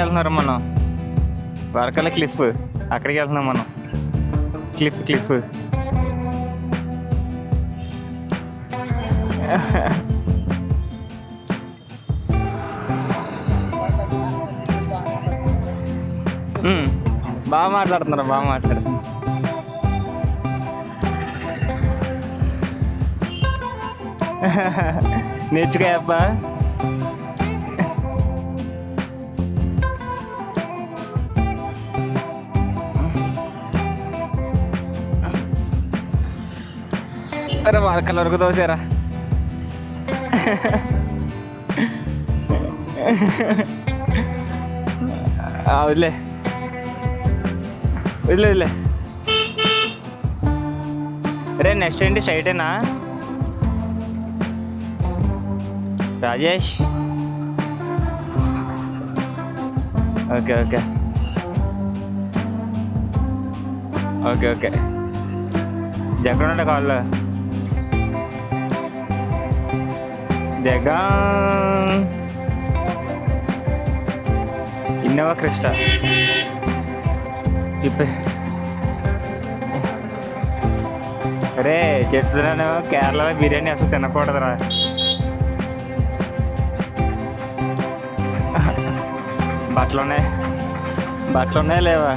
వెళ్తున్నారా మనం? వర్కల క్లిఫ్, అక్కడికి వెళ్తున్నాం మనం. క్లిఫ్ బాగా మాట్లాడుతున్నారు. నేర్చుకోయప్ప. అరే వాళ్ళ వరకు తోసారా. వదిలే. రే నెక్స్ట్ ఏంటి? స్ట్రైటేనా రాజేష్? ఓకే జగన్ కాళ్ళు ఇన్నోవా క్రిస్టా. అరే చెప్తున్నాను, కేరళలో బిర్యానీ అసలు తినకూడదురా. బట్టలు ఉన్నాయా లేవా?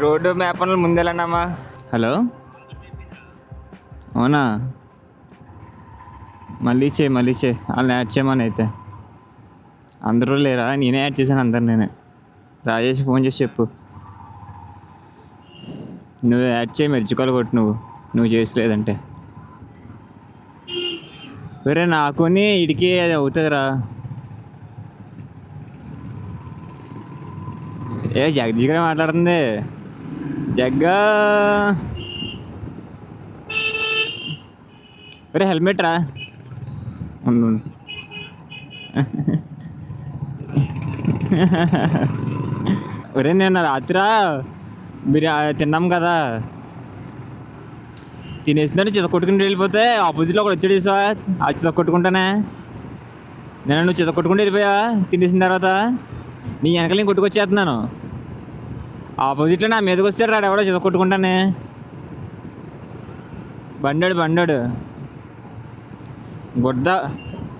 రోడ్డు మ్యాప్ అని ముందెళ్ళండమ్మా. హలో, అవునా? మళ్ళీ చేయి వాళ్ళని యాడ్ చేయమని. అయితే అందరూ లేరా? నేనే యాడ్ చేశాను అందరు. నేనే రాజేష్ ఫోన్ చేసి చెప్పు. నువ్వు యాడ్ చేయి, మెచ్చుకోవాలి కొట్టు. నువ్వు చేసలేదంటే వేరే నాకుని ఇడికి అది అవుతుందిరా. జగదీష్ గారే మాట్లాడుతుంది. జగ్గా వేరే హెల్మెట్ రా. ఒరే నేను రాత్రి బిర్యానీ తిన్నాం కదా, తినేసినారు చిత కొట్టుకుంటూ వెళ్ళిపోతే ఆపోజిట్లో ఒకటి వచ్చాడు సార్. ఆ చిత కొట్టుకుంటానే నువ్వు చిత కొట్టుకుంటూ వెళ్ళిపోయా. తినేసిన తర్వాత నీ వెనకాల నేను కొట్టుకొచ్చేస్తున్నాను. ఆపోజిట్లో నా మీదకి వచ్చాడు రాడు ఎవడో చిత కొట్టుకుంటానే. బండాడు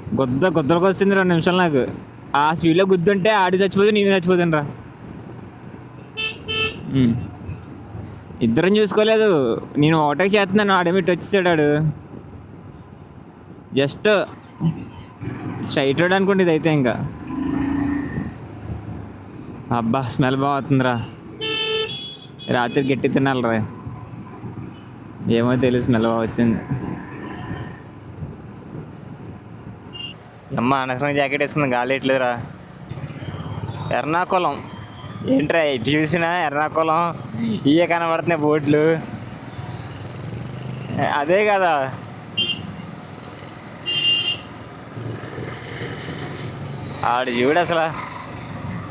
గుద్దలకు వచ్చింది 2 నిమిషాలు. నాకు ఆ స్పీడ్లో గుద్దుంటే ఆడి చచ్చిపోతే నేను చచ్చిపోతాను రా. ఇద్దరం చూసుకోలేదు. నేను ఓవర్టేక్ చేస్తున్నాను, ఆడేమిటి వచ్చేసాడు. జస్ట్ స్ట్రైట్ రోడ్ అనుకోండి ఇది అయితే. ఇంకా అబ్బా స్మెల్ బాగుతుందిరా. రాత్రి గట్టి తినాలిరా. ఏమో తెలియదు, స్మెల్ బాగా వచ్చింది. అమ్మ అనవసరంగా జాకెట్ వేసుకుంది, గాలి వేయట్లేదురా. ఎర్నాకుళం ఏంట్రా ఎటు చూసినా ఎర్నాకుళం ఇవే కనబడుతున్నాయి బోట్లు. అదే కదా. ఆడు చూడు అసలు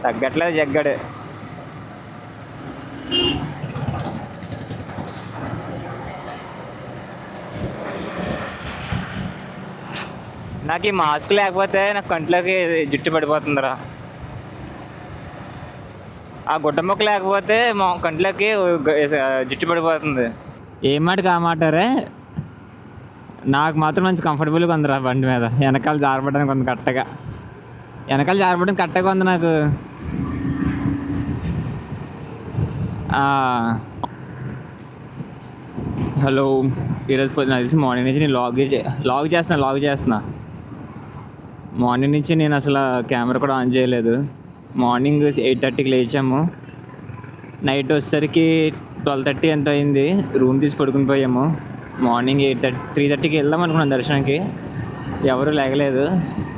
తగ్గట్లేదు జగ్గాడు. నాకు ఈ మాస్క్ లేకపోతే నాకు కంట్లోకి జుట్టు పడిపోతుందిరా. ఆ గుడ్డ మొక్క లేకపోతే మా కంట్లోకి జుట్టు పడిపోతుంది. ఏం మాటకి ఆ మాటారే. నాకు మాత్రం మంచి కంఫర్టబుల్గా ఉందిరా బండి మీద. వెనకాల జారబడడానికి ఉంది కరెక్ట్గా. ఉంది నాకు. హలో, ఈరోజు నాకు తెలిసి మార్నింగ్ నుంచి నేను లాగ్ చేస్తున్నా. మార్నింగ్ నుంచి నేను అసలు కెమెరా కూడా ఆన్ చేయలేదు. మార్నింగ్ 8:30కి లేచాము. నైట్ వచ్చేసరికి 12:30 ఎంత అయింది. రూమ్ తీసి పడుకుని పోయాము. మార్నింగ్ 3:30కి వెళ్దాం అనుకున్నాను దర్శనానికి. ఎవరు లేగలేదు.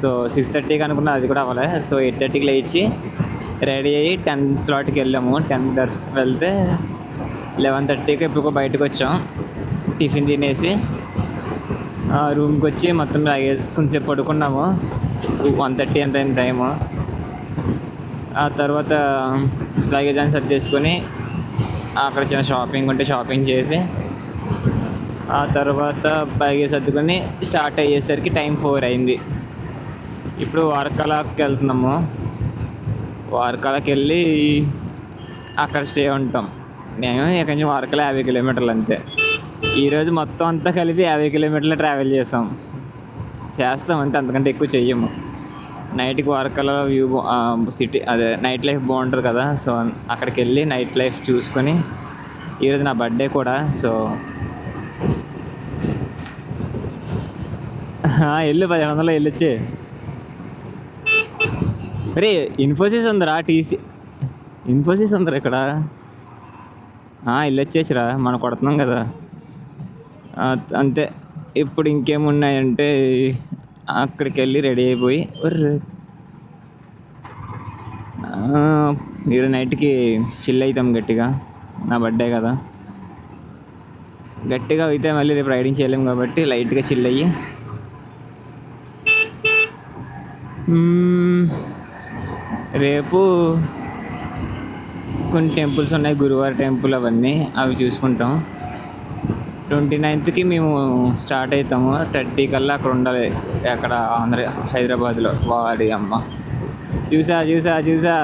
సో 6:30కి అనుకున్నా, అది కూడా అవ్వలే. సో 8:30కి లేచి రెడీ అయ్యి 10 స్లాట్కి వెళ్ళాము. 10 వెళ్తే 11:30కి ఎప్పుడుకో బయటకు వచ్చాం. టిఫిన్ తినేసి రూమ్కి వచ్చి మొత్తం లగేజ్ కొంచెంసేపు పడుకున్నాము. 1:30 ఎంత అయిన టైము. ఆ తర్వాత లగేజ్ అని సర్దేసుకొని అక్కడ చిన్న షాపింగ్ ఉంటే షాపింగ్ చేసి ఆ తర్వాత లగేజ్ సర్దుకొని స్టార్ట్ అయ్యేసరికి టైం 4 అయింది. ఇప్పుడు వార్కలాకి వెళ్తున్నాము. వార్కలాకి వెళ్ళి అక్కడ స్టే ఉంటాం. నేను ఇక్కడి నుంచి వార్కలా 50 కిలోమీటర్లు అంతే. ఈరోజు మొత్తం అంతా కలిపి 50 కిలోమీటర్లు ట్రావెల్ చేస్తాం అంతే, అంతకంటే ఎక్కువ చెయ్యము. నైట్కి వార్కలా వ్యూ సిటీ అదే నైట్ లైఫ్ బాగుంటుంది కదా, సో అక్కడికి వెళ్ళి నైట్ లైఫ్ చూసుకొని, ఈరోజు నా బర్త్డే కూడా, సో వెళ్ళు 1500 వెళ్ళొచ్చి. అరే ఇన్ఫోసిస్ ఉందిరా, ఇన్ఫోసిస్ ఉందిరా ఇక్కడ. వెళ్ళొచ్చేసిరా, మనం కొడుతున్నాం కదా అంతే. ఇప్పుడు ఇంకేమున్నాయంటే అక్కడికి వెళ్ళి రెడీ అయిపోయి ఈరోజు నైట్కి చిల్ అవుతాం గట్టిగా. నా బర్త్డే కదా, గట్టిగా అయితే మళ్ళీ రేపు రైడింగ్ చేయలేము కాబట్టి లైట్గా చిల్ అయ్యి రేపు కొన్ని టెంపుల్స్ ఉన్నాయి, గురువారి టెంపుల్ అవన్నీ, అవి చూసుకుంటాం. 29కి మేము స్టార్ట్ అవుతాము. 30 కల్లా అక్కడ ఉండాలి, అక్కడ హైదరాబాద్లో. వాడి అమ్మ చూసా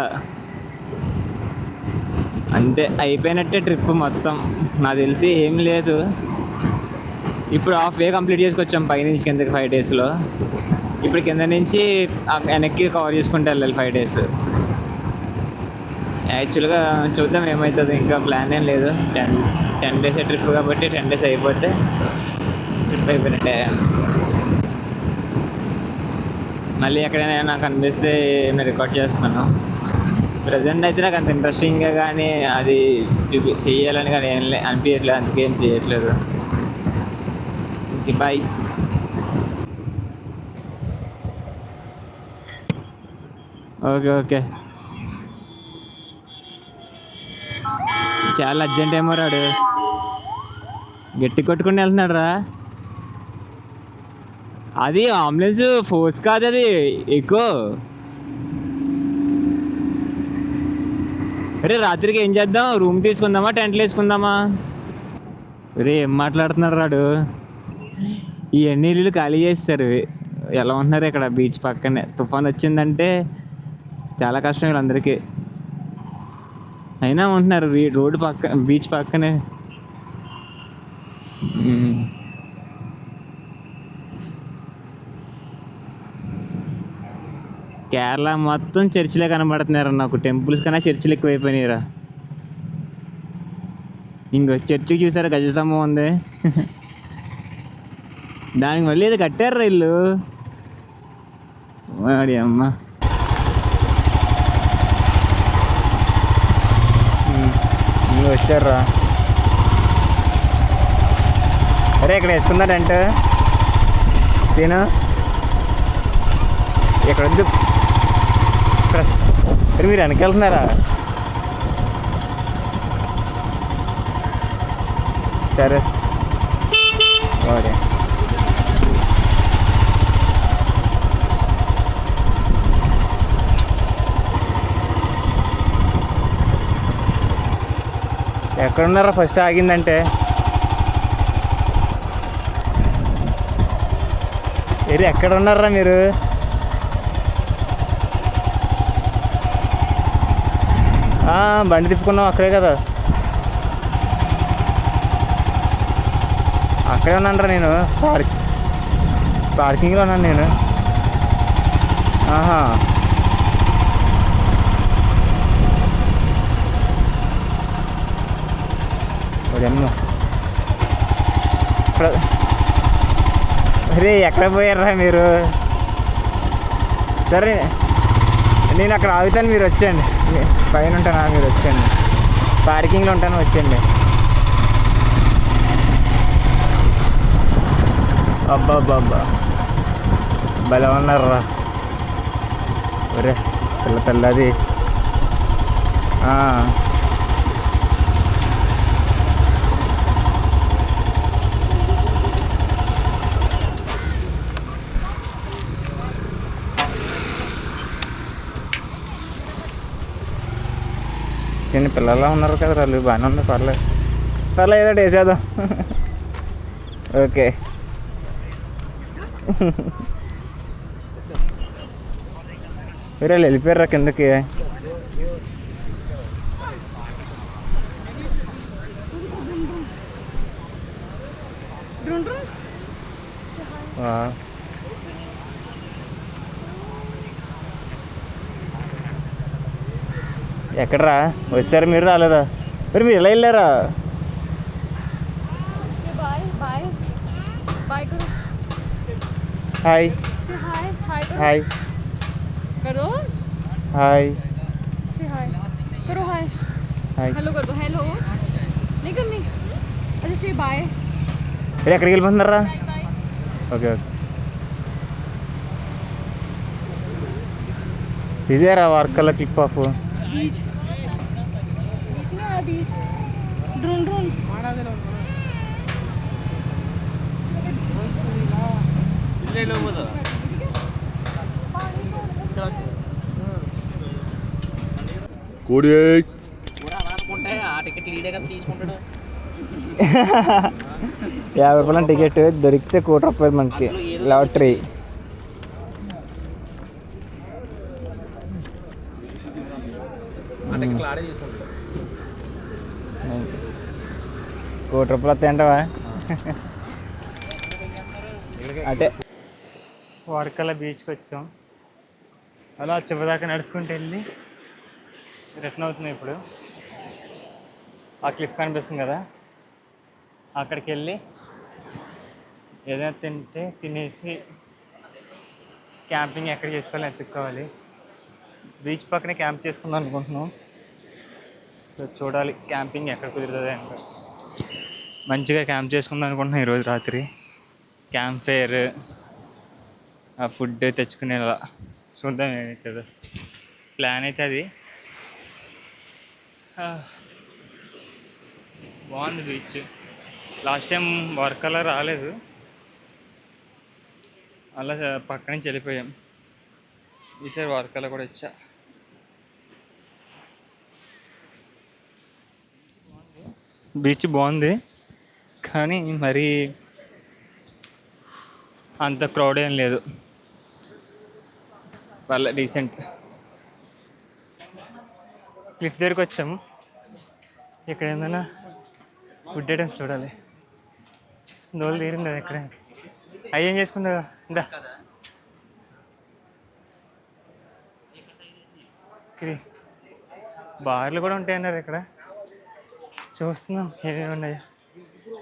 అంతే, అయిపోయినట్టే ట్రిప్ మొత్తం. నాకు తెలిసి ఏం లేదు. ఇప్పుడు హాఫ్ వే కంప్లీట్ చేసుకొచ్చాం పైనుంచి కిందకి 5 డేస్లో. ఇప్పుడు కింద నుంచి వెనక్కి కవర్ చేసుకుంటూ వెళ్ళాలి 5 డేస్. యాక్చువల్గా చూద్దాం ఏమవుతుంది, ఇంకా ప్లాన్ ఏం లేదు. 10 డేస్ ట్రిప్ కాబట్టి 10 డేస్ అయిపోతే ట్రిప్ అయిపోయినట్టే. మళ్ళీ ఎక్కడైనా నాకు అనిపిస్తే నేను రికార్డ్ చేస్తాను. ప్రజెంట్ అయితే నాకు అంత ఇంట్రెస్టింగ్గా కానీ అది చెయ్యాలని కానీ ఏం అనిపించట్లేదు, అందుకే ఏం చేయట్లేదు. బాయ్. ఓకే చాలా అర్జెంట్ ఏమో రాడు, గట్టి కొట్టుకుని వెళ్తున్నాడు రా. అది అంబులెన్స్ ఫోర్స్ కాదు, అది ఎక్కువ. అరే రాత్రికి ఏం చేద్దాం, రూమ్ తీసుకుందామా టెంట్లు వేసుకుందామా? రే ఏం మాట్లాడుతున్నాడు రాడు. ఈ ఇల్లు ఖాళీ చేస్తారు. ఎలా ఉంటున్నారు ఇక్కడ బీచ్ పక్కనే. తుఫాన్ వచ్చిందంటే చాలా కష్టం వీళ్ళందరికీ. అయినా ఉంటున్నారు రోడ్డు పక్క, బీచ్ పక్కనే. కేరళ మొత్తం చర్చిలే కనబడుతున్నారు నాకు. టెంపుల్స్ కన్నా చర్చిలు ఎక్కువైపోయినాయిరా. ఇంకో చర్చికి చూసారా గజస్తంభం ఉంది, దానికి మళ్ళీ ఏదో కట్టారు ఇల్లు. వాడి అమ్మ. ఇంక వచ్చారా. అరే ఇక్కడ వేసుకున్నా టెంట్ తిను. ఇక్కడ వద్దు, ఇక్కడ మీరు వెనకెళ్తున్నారా? సరే ఓకే. ఎక్కడున్నారా ఫస్ట్ ఆగిందంటే? ఎక్కడ ఉన్నారా మీరు? బండి తిప్పుకున్నాం అక్కడే కదా. అక్కడే ఉన్నానరా నేను, పార్కింగ్లో ఉన్నాను నేను. అమ్మో. అరే ఎక్కడ పోయారా మీరు? సరే నేను అక్కడ ఆగుతాను, మీరు వచ్చేయండి. పైన ఉంటానా, మీరు వచ్చేయండి. పార్కింగ్లో ఉంటాను, వచ్చేయండి. అబ్బా భలే ఉన్నారా. ఒరే తెల్లది చిన్న పిల్లల్లో ఉన్నారు కదా వాళ్ళు, బాగానే ఉంది, పర్లేదు పర్లేదు, ఏదో వేసేద్దాం. ఓకే. వేరే వాళ్ళు వెళ్ళిపోయారా కిందకి? ఎక్కడరా వచ్చారు మీరు? రాలేదా మరి? మీరు ఎలా వెళ్ళారా? హాయ్ హాయ్ करो హాయ్ से हाय करो हाय హాయ్. हेलो कर दो हेलो नहीं करनी अच्छा से बाय మీరు ఎక్కడికి వెళ్ళిపోతున్నారా? Okay okay. ఇదేరా వర్కల క్లిప్ ఆఫ్ बीच बीच ना बीच ड्रोन ड्रोन కోడి 50 రూపాయల టికెట్ దొరికితే ₹1,00,00,000 మనకి లాటరీ. ₹1,00,00,000 వస్తాయంటావా? అంటే వర్కల బీచ్కి వచ్చాం. అలా చివరిదాకా నడుచుకుంటూ వెళ్ళి రిటర్న్ అవుతున్నాం. ఇప్పుడు ఆ క్లిప్ కనిపిస్తుంది కదా, అక్కడికి వెళ్ళి ఏదైనా తినేసి క్యాంపింగ్ ఎక్కడ చేసుకోవాలని ఎత్తుక్కోవాలి. బీచ్ పక్కనే క్యాంప్ చేసుకుందాం అనుకుంటున్నాం. సో చూడాలి క్యాంపింగ్ ఎక్కడ కుదురుతుంది అంటే. మంచిగా క్యాంప్ చేసుకుందాం అనుకుంటున్నాం ఈరోజు రాత్రి. క్యాంప్ ఫైర్, ఆ ఫుడ్ తెచ్చుకునేలా చూద్దాం ఏమవుతుందో. ప్లాన్ అయితే అది. బాగుంది బీచ్. లాస్ట్ టైం వర్కలా రాలేదు, అలా పక్క నుంచి వెళ్ళిపోయాం. ఈసారి వర్కలా కూడా వచ్చా. బీచ్ బాగుంది కానీ మరీ అంత క్రౌడ్ ఏం లేదు, వాళ్ళ డీసెంట్. క్లిఫ్ దగ్గరికి వచ్చాము. ఇక్కడ ఏమైనా ఫుడ్ ఐటమ్స్ చూడాలి. దోలు తీరింది అది ఎక్కడ. అవి ఏం చేసుకుంటా ఇందా బార్లు కూడా ఉంటాయన్నారు ఇక్కడ. చూస్తున్నాం ఏమేమి ఉన్నాయి.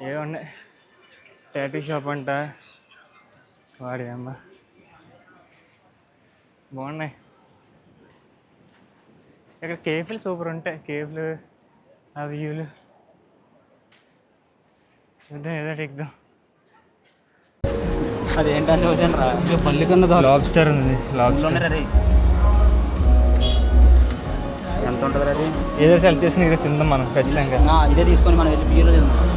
ఏమున్నాయి, టాటూ షాప్ అంట, వాడి అమ్మ బాగున్నాయి. ఇక్కడ కేఫ్లు సూపర్ ఉంటాయి. కేఫ్లు, ఆ వ్యూలు చూద్దాం, ఏదో ఎక్కుదాం. అదేంటంటే వచ్చాను రా, పల్లి కన్నా లాబ్స్టర్ ఉంది. లాబ్స్టర్ ఎంత ఉంటుంది అది? ఏదో సెలెక్ట్ చేసుకుని తిందాం మనం ఖచ్చితంగా. ఇదే తీసుకొని మనం వెళ్ళి బీర్లో తిందాం.